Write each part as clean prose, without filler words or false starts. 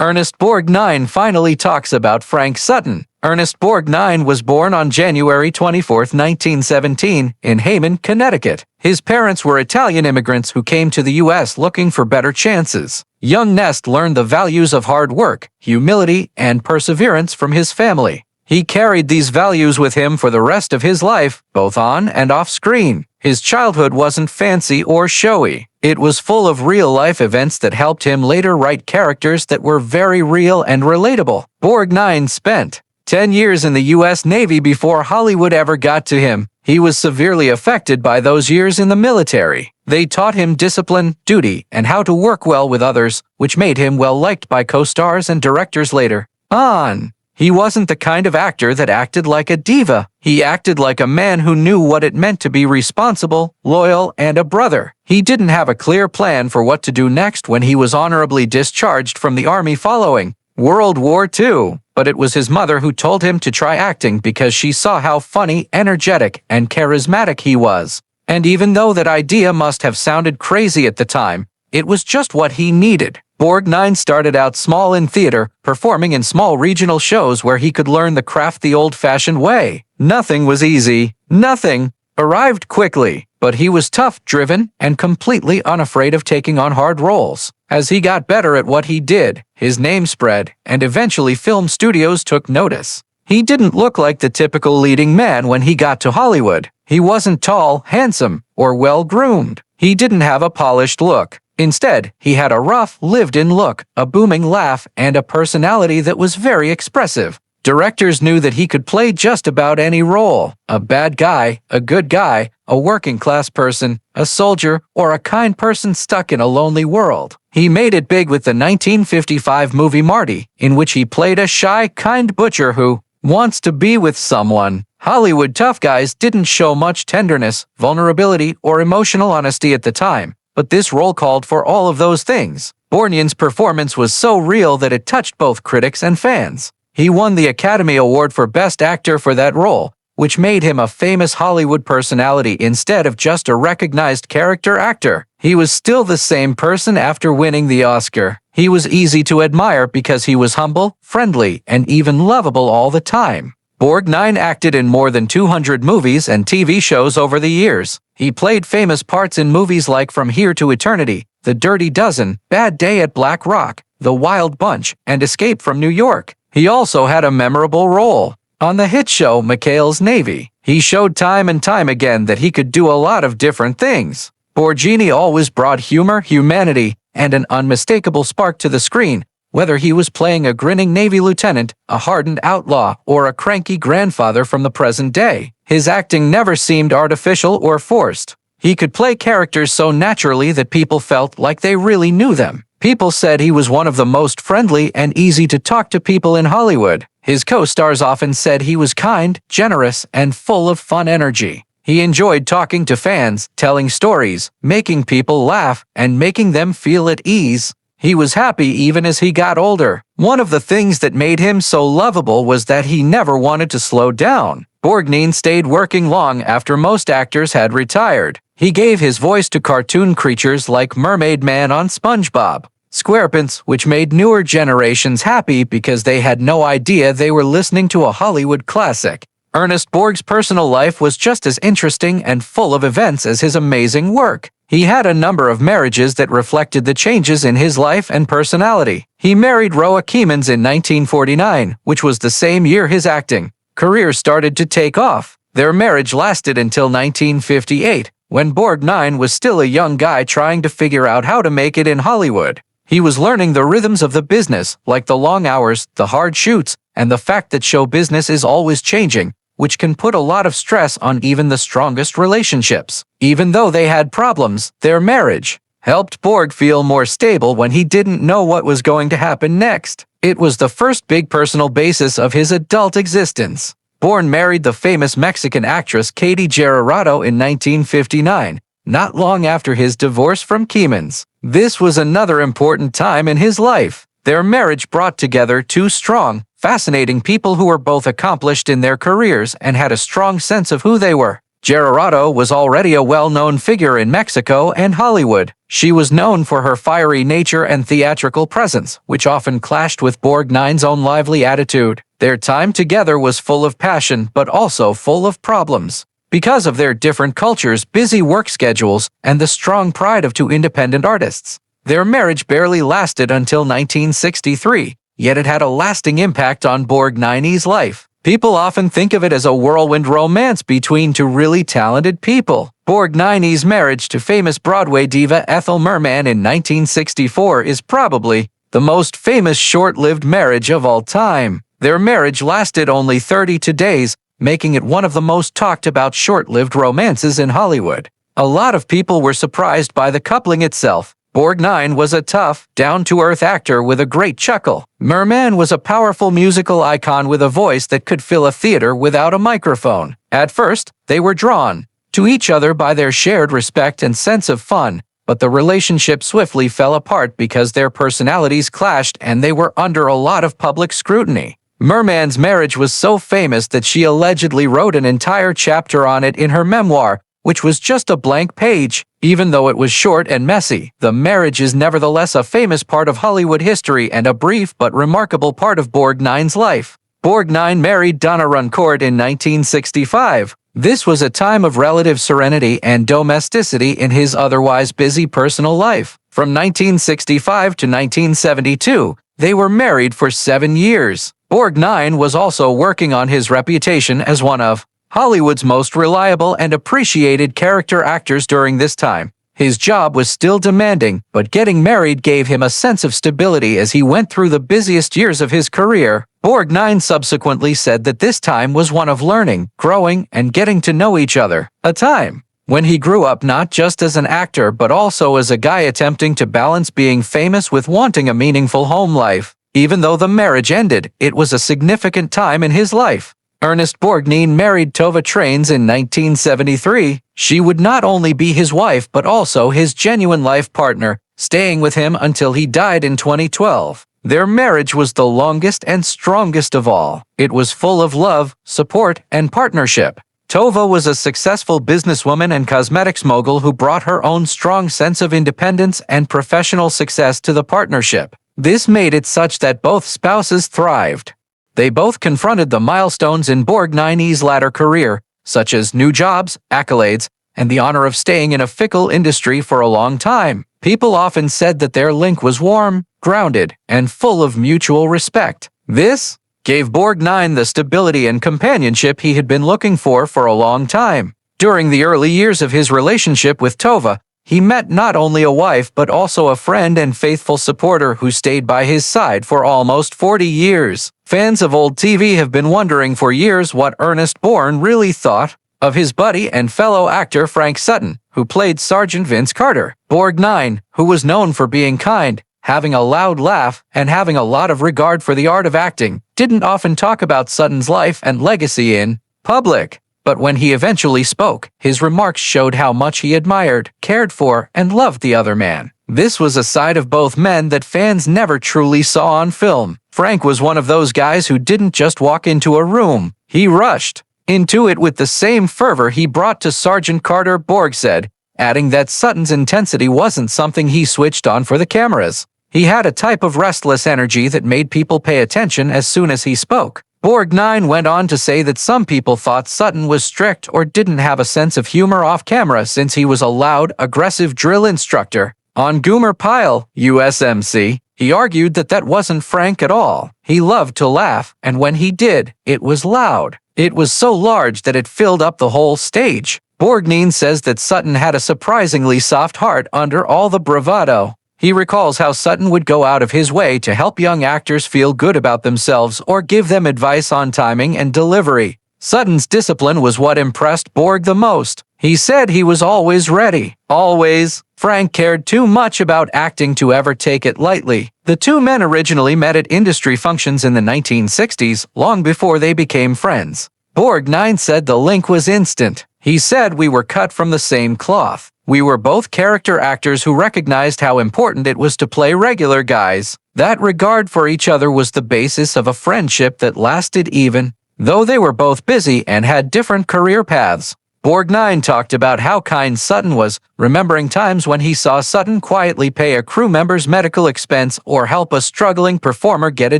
Ernest Borgnine finally talks about Frank Sutton. Ernest Borgnine was born on January 24, 1917, in Hayman, Connecticut. His parents were Italian immigrants who came to the U.S. looking for better chances. Young Nest learned the values of hard work, humility, and perseverance from his family. He carried these values with him for the rest of his life, both on and off screen. His childhood wasn't fancy or showy. It was full of real-life events that helped him later write characters that were very real and relatable. Borgnine spent 10 years in the U.S. Navy before Hollywood ever got to him. He was severely affected by those years in the military. They taught him discipline, duty, and how to work well with others, which made him well-liked by co-stars and directors later on. He wasn't the kind of actor that acted like a diva. He acted like a man who knew what it meant to be responsible, loyal, and a brother. He didn't have a clear plan for what to do next when he was honorably discharged from the Army following World War II. But it was his mother who told him to try acting because she saw how funny, energetic, and charismatic he was. And even though that idea must have sounded crazy at the time, it was just what he needed. Borgnine started out small in theater, performing in small regional shows where he could learn the craft the old-fashioned way. Nothing was easy. Nothing arrived quickly, but he was tough, driven, and completely unafraid of taking on hard roles. As he got better at what he did, his name spread, and eventually film studios took notice. He didn't look like the typical leading man when he got to Hollywood. He wasn't tall, handsome, or well-groomed. He didn't have a polished look. Instead, he had a rough, lived-in look, a booming laugh, and a personality that was very expressive. Directors knew that he could play just about any role: a bad guy, a good guy, a working-class person, a soldier, or a kind person stuck in a lonely world. He made it big with the 1955 movie Marty, in which he played a shy, kind butcher who wants to be with someone. Hollywood tough guys didn't show much tenderness, vulnerability, or emotional honesty at the time, but this role called for all of those things. Borgnine's performance was so real that it touched both critics and fans. He won the Academy Award for Best Actor for that role, which made him a famous Hollywood personality instead of just a recognized character actor. He was still the same person after winning the Oscar. He was easy to admire because he was humble, friendly, and even lovable all the time. Borgnine acted in more than 200 movies and TV shows over the years. He played famous parts in movies like From Here to Eternity, The Dirty Dozen, Bad Day at Black Rock, The Wild Bunch, and Escape from New York. He also had a memorable role on the hit show McHale's Navy. He showed time and time again that he could do a lot of different things. Borgnine always brought humor, humanity, and an unmistakable spark to the screen, whether he was playing a grinning Navy lieutenant, a hardened outlaw, or a cranky grandfather from the present day. His acting never seemed artificial or forced. He could play characters so naturally that people felt like they really knew them. People said he was one of the most friendly and easy to talk to people in Hollywood. His co-stars often said he was kind, generous, and full of fun energy. He enjoyed talking to fans, telling stories, making people laugh, and making them feel at ease. He was happy even as he got older. One of the things that made him so lovable was that he never wanted to slow down. Borgnine stayed working long after most actors had retired. He gave his voice to cartoon creatures like Mermaid Man on SpongeBob SquarePants, which made newer generations happy because they had no idea they were listening to a Hollywood classic. Ernest Borg's personal life was just as interesting and full of events as his amazing work. He had a number of marriages that reflected the changes in his life and personality. He married Roa Keemans in 1949, which was the same year his acting career started to take off. Their marriage lasted until 1958, when Borgnine was still a young guy trying to figure out how to make it in Hollywood. He was learning the rhythms of the business, like the long hours, the hard shoots, and the fact that show business is always changing, which can put a lot of stress on even the strongest relationships. Even though they had problems, their marriage helped Borg feel more stable when he didn't know what was going to happen next. It was the first big personal basis of his adult existence. Borg married the famous Mexican actress Katy Gerardo in 1959, not long after his divorce from Keemans. This was another important time in his life. Their marriage brought together two strong, fascinating people who were both accomplished in their careers and had a strong sense of who they were. Gerardo was already a well-known figure in Mexico and Hollywood. She was known for her fiery nature and theatrical presence, which often clashed with Borgnine's own lively attitude. Their time together was full of passion, but also full of problems. Because of their different cultures, busy work schedules, and the strong pride of two independent artists, their marriage barely lasted until 1963, yet it had a lasting impact on Borgnine's life. People often think of it as a whirlwind romance between two really talented people. Borgnine's marriage to famous Broadway diva Ethel Merman in 1964 is probably the most famous short-lived marriage of all time. Their marriage lasted only 32 days, making it one of the most talked-about short-lived romances in Hollywood. A lot of people were surprised by the coupling itself. Borgnine was a tough, down-to-earth actor with a great chuckle. Merman was a powerful musical icon with a voice that could fill a theater without a microphone. At first, they were drawn to each other by their shared respect and sense of fun, but the relationship swiftly fell apart because their personalities clashed and they were under a lot of public scrutiny. Merman's marriage was so famous that she allegedly wrote an entire chapter on it in her memoir, which was just a blank page. Even though it was short and messy, the marriage is nevertheless a famous part of Hollywood history and a brief but remarkable part of Borgnine's life. Borgnine married Donna Runcourt in 1965. This was a time of relative serenity and domesticity in his otherwise busy personal life. From 1965 to 1972, they were married for 7 years. Borgnine was also working on his reputation as one of Hollywood's most reliable and appreciated character actors during this time. His job was still demanding, but getting married gave him a sense of stability as he went through the busiest years of his career. Borgnine subsequently said that this time was one of learning, growing, and getting to know each other. A time when he grew up not just as an actor but also as a guy attempting to balance being famous with wanting a meaningful home life. Even though the marriage ended, it was a significant time in his life. Ernest Borgnine married Tova Trains in 1973. She would not only be his wife but also his genuine life partner, staying with him until he died in 2012. Their marriage was the longest and strongest of all. It was full of love, support, and partnership. Tova was a successful businesswoman and cosmetics mogul who brought her own strong sense of independence and professional success to the partnership. This made it such that both spouses thrived. They both confronted the milestones in Borgnine's latter career, such as new jobs, accolades, and the honor of staying in a fickle industry for a long time. People often said that their link was warm, grounded, and full of mutual respect. This gave Borgnine the stability and companionship he had been looking for a long time. During the early years of his relationship with Tova, he met not only a wife but also a friend and faithful supporter who stayed by his side for almost 40 years. Fans of old TV have been wondering for years what Ernest Borgnine really thought of his buddy and fellow actor Frank Sutton, who played Sergeant Vince Carter. Borgnine, who was known for being kind, having a loud laugh, and having a lot of regard for the art of acting, didn't often talk about Sutton's life and legacy in public. But when he eventually spoke, his remarks showed how much he admired, cared for, and loved the other man. This was a side of both men that fans never truly saw on film. Frank was one of those guys who didn't just walk into a room. He rushed into it with the same fervor he brought to Sergeant Carter, Borg said, adding that Sutton's intensity wasn't something he switched on for the cameras. He had a type of restless energy that made people pay attention as soon as he spoke. Borgnine went on to say that some people thought Sutton was strict or didn't have a sense of humor off camera since he was a loud, aggressive drill instructor. On Goomer Pyle, USMC, he argued that that wasn't Frank at all. He loved to laugh, and when he did, it was loud. It was so large that it filled up the whole stage. Borgnine says that Sutton had a surprisingly soft heart under all the bravado. He recalls how Sutton would go out of his way to help young actors feel good about themselves or give them advice on timing and delivery. Sutton's discipline was what impressed Borg the most. He said he was always ready. Always. Frank cared too much about acting to ever take it lightly. The two men originally met at industry functions in the 1960s, long before they became friends. Borgnine said the link was instant. He said we were cut from the same cloth. We were both character actors who recognized how important it was to play regular guys. That regard for each other was the basis of a friendship that lasted even though they were both busy and had different career paths. Borgnine talked about how kind Sutton was, remembering times when he saw Sutton quietly pay a crew member's medical expense or help a struggling performer get a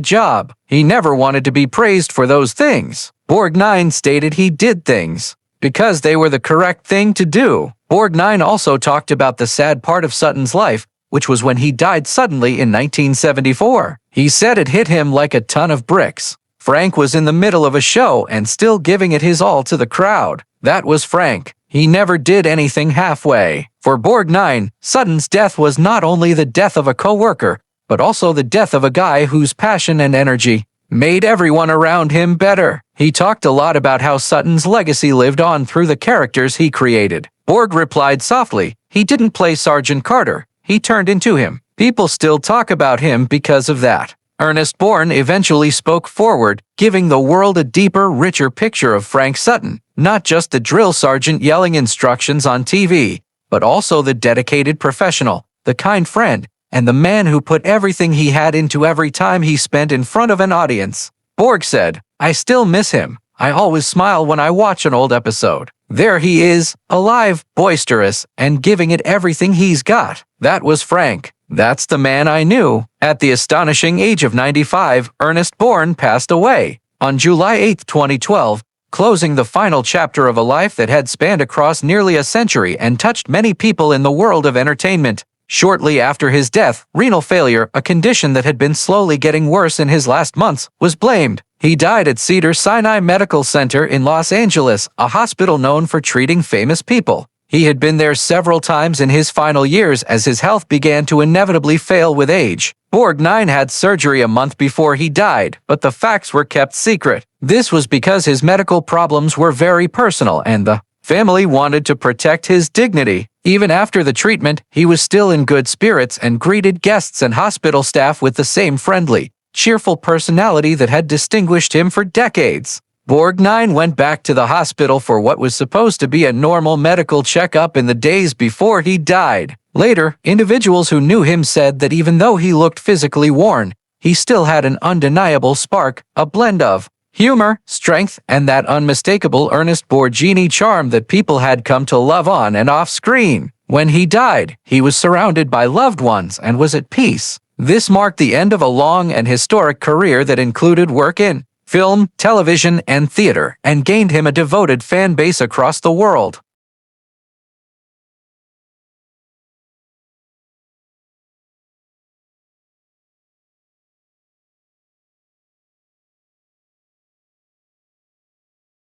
job. He never wanted to be praised for those things. Borgnine stated he did things because they were the correct thing to do. Borgnine also talked about the sad part of Sutton's life, which was when he died suddenly in 1974. He said it hit him like a ton of bricks. Frank was in the middle of a show and still giving it his all to the crowd. That was Frank. He never did anything halfway. For Borgnine, Sutton's death was not only the death of a coworker, but also the death of a guy whose passion and energy made everyone around him better. He talked a lot about how Sutton's legacy lived on through the characters he created. Borg replied softly, "He didn't play Sergeant Carter. He turned into him. People still talk about him because of that." Ernest Borgnine eventually spoke forward, giving the world a deeper, richer picture of Frank Sutton, not just the drill sergeant yelling instructions on TV, but also the dedicated professional, the kind friend, and the man who put everything he had into every time he spent in front of an audience. Borg said, "I still miss him. I always smile when I watch an old episode. There he is, alive, boisterous, and giving it everything he's got. That was Frank. That's the man I knew." At the astonishing age of 95, Ernest Borgnine passed away on July 8, 2012, closing the final chapter of a life that had spanned across nearly a century and touched many people in the world of entertainment. Shortly after his death, renal failure, a condition that had been slowly getting worse in his last months, was blamed. He died at Cedars-Sinai Medical Center in Los Angeles, a hospital known for treating famous people. He had been there several times in his final years as his health began to inevitably fail with age. Borgnine had surgery a month before he died, but the facts were kept secret. This was because his medical problems were very personal and the family wanted to protect his dignity. Even after the treatment, he was still in good spirits and greeted guests and hospital staff with the same friendly, cheerful personality that had distinguished him for decades. Borgnine went back to the hospital for what was supposed to be a normal medical checkup in the days before he died. Later, individuals who knew him said that even though he looked physically worn, he still had an undeniable spark, a blend of humor, strength, and that unmistakable Ernest Borgnine charm that people had come to love on and off screen. When he died, he was surrounded by loved ones and was at peace. This marked the end of a long and historic career that included work in film, television, and theater, and gained him a devoted fan base across the world.